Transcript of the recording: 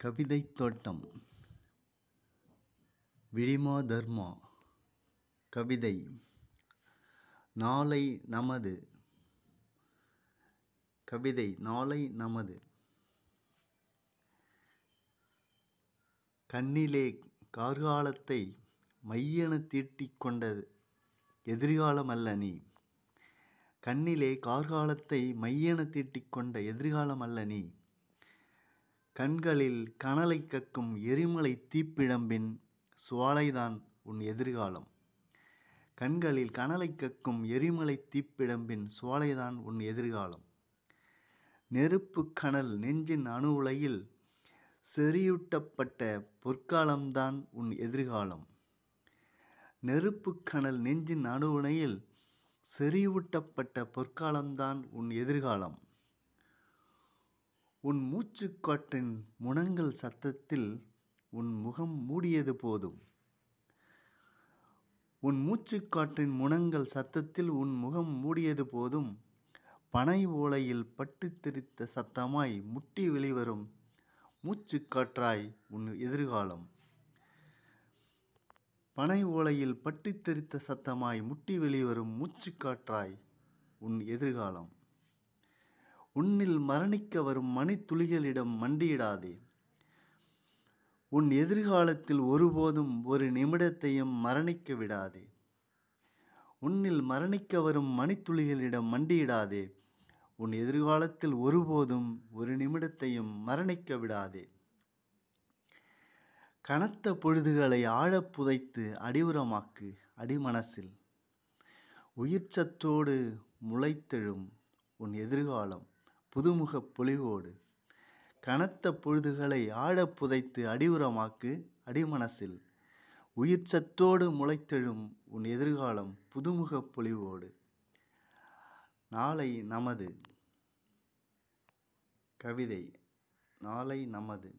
கவிதைத் தோட்டம். விழிமா தர்மா. கவிதை. நாளை நமது. கவிதை. நாளை நமது. கண்ணிலே கார்காலத்தை மையென தீட்டிக் கொண்ட எதிர்காலம் அல்ல நீ. கண்ணிலே கார்காலத்தை மையென தீட்டிக் கொண்ட எதிர்காலம் அல்ல நீ. கண்களில் கனலை கக்கும் எரிமலை தீப்பிழம்பின் சுவாலைதான் உன் எதிர்காலம். கண்களில் கனலை கக்கும் எரிமலை தீப்பிழம்பின் சுவாலைதான் உன் எதிர்காலம். நெருப்பு கனல் நெஞ்சின் அணு உலையில் செறியூட்டப்பட்ட பொற்காலம்தான் உன் எதிர்காலம். நெருப்பு கனல் நெஞ்சின் அணு உலையில் செறிவூட்டப்பட்ட பொற்காலம்தான் உன் எதிர்காலம். உன் மூச்சுக்காற்றின் முனங்கல் சத்தத்தில் உன் முகம் மூடியது போதும். உன் மூச்சுக்காற்றின் முனங்கல் சத்தத்தில் உன் முகம் மூடியது போதும். பனை ஓலையில் பட்டு தெரித்த சத்தமாய் முட்டி வெளிவரும் மூச்சுக்காற்றாய் உன் எதிர்காலம். பனை ஓலையில் பட்டு தெரித்த சத்தமாய் முட்டி வெளிவரும் மூச்சுக்காற்றாய் உன் எதிர்காலம். உன்னில் மரணிக்க வரும் மணித்துளிகளிடம் மண்டியிடாதே. உன் எதிர்காலத்தில் ஒருபோதும் ஒரு நிமிடத்தையும் மரணிக்க விடாதே. உன்னில் மரணிக்க வரும் மணித்துளிகளிடம் மண்டியிடாதே. உன் எதிர்காலத்தில் ஒருபோதும் ஒரு நிமிடத்தையும் மரணிக்க விடாதே. கனத்த பொழுதுகளை ஆழப் புதைத்து அடிவுரமாக்கு அடிமனசில். உயிர்ச்சத்தோடு முளைத்தெழும் உன் எதிர்காலம் புதுமுகப் பொலிவோடு. கனத்த பொழுதுகளை ஆழப் புதைத்து அடிவுரமாக்கு அடிமனசில். உயிர்ச்சத்தோடு முளைத்தெழும் உன் எதிர்காலம் புதுமுகப் பொலிவோடு. நாளை நமது. கவிதை. நாளை நமது.